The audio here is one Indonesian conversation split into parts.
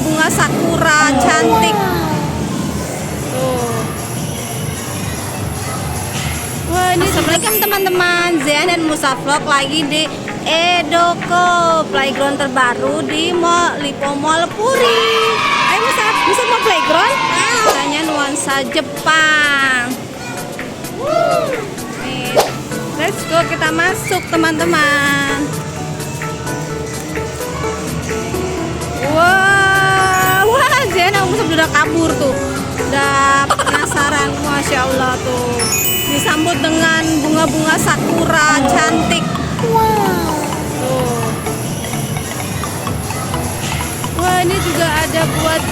bunga-bunga sakura cantik. Tuh. Wah, ini Assalamualaikum teman-teman. Zehan dan Musa Vlog lagi di Edoko, playground terbaru di Lipo Mall Puri. Ayo Musa mau playground? Katanya nuansa Jepang. Nih, let's go, kita masuk teman-teman. Wah, Zehan sama Musa udah kabur tuh. Udah penasaran, Masya Allah tuh. Disambut dengan bunga-bunga sakura cantik. Wow. Tuh. Wah, ini juga ada buat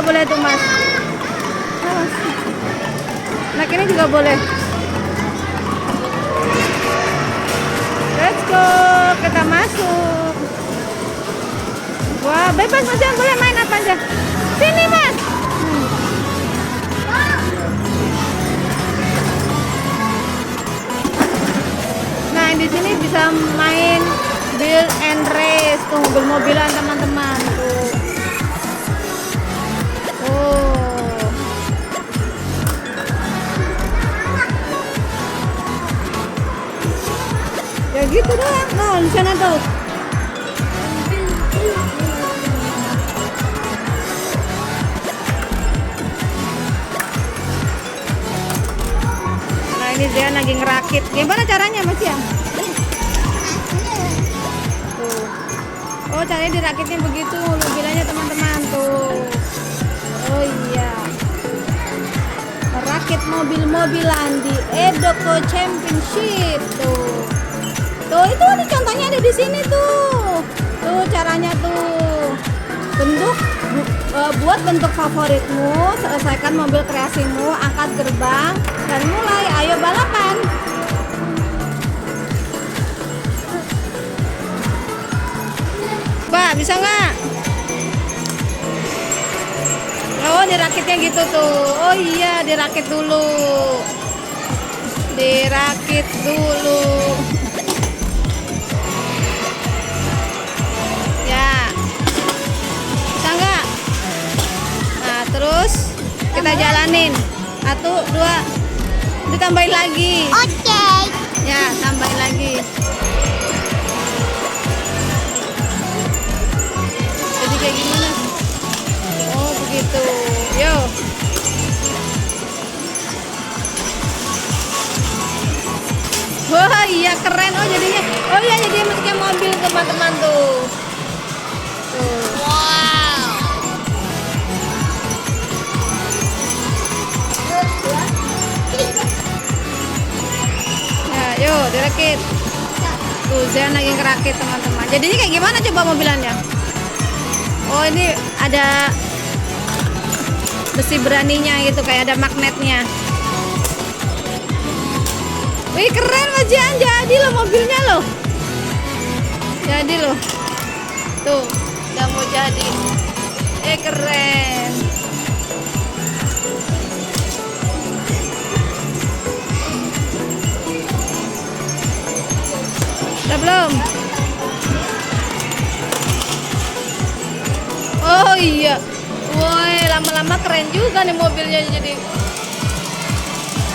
boleh tuh Mas. Nah ini juga boleh. Let's go, kita masuk. Wah, bebas Mas, boleh main apa aja. Sini Mas. Nah di sini bisa main build and race, tuh mobil-mobilan teman-teman tuh. gitu doang. Nah, di sana tuh. Nah, ini dia lagi ngerakit. Gimana caranya, Mas ya? Tuh. Oh, caranya dirakitnya begitu. Mobilannya teman-teman tuh. Oh iya. Merakit mobil-mobilan di Edoko Championship tuh. Tuh itu ada contohnya ada di sini tuh. Tuh caranya tuh. Buat bentuk favoritmu, selesaikan mobil kreasimu, angkat gerbang dan mulai. Ayo balapan. Pak, bisa nggak? Oh, dirakitnya gitu tuh. Oh iya, dirakit dulu. Dirakit dulu. Ya. Bisa nggak? Nah, terus kita jalanin. 1, 2. Ditambahin lagi. Oke. Ya, tambahin lagi. Jadi kayak gimana? Oh, begitu. Yo. Wah, iya keren. Oh, jadinya. Oh iya, jadinya bentuknya mobil teman-teman tuh. Tuh. Wow. Nah, yuk dirakit. Tuh, Zian lagi ngerakit teman-teman. Jadinya kayak gimana coba mobilannya? Oh, ini ada besi beraninya gitu, kayak ada magnetnya. Wih, keren Mas Jian, jadi loh mobilnya loh. Jadi loh. Tuh, udah mau jadi. Keren. Udah belum? Oh iya. Woi, lama-lama keren juga nih mobilnya jadi.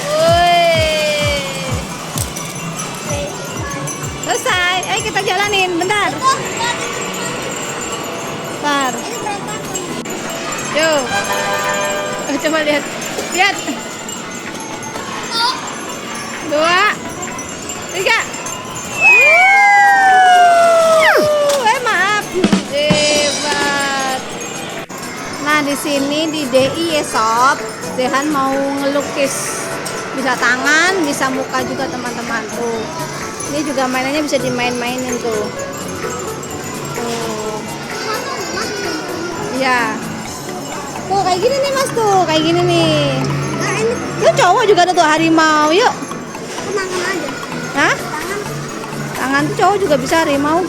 Woi. Selesai. Ayo kita jalanin, bentar. Bentar. Yuk. Coba lihat. Lihat. 2, 3. Maaf. Hebat. Nah, di sini di DIY Shop, Zehan mau ngelukis. Bisa tangan, bisa muka juga teman-teman tuh. Ini juga mainannya bisa dimain-mainin tuh. Tuh. Ya. Tuh kayak gini nih Mas tuh, kayak gini nih. Nah, ini Tuh cowok juga ada tuh harimau. Yuk. kenangan aja. Hah? Tangan. Tangan tuh cowok juga bisa harimau.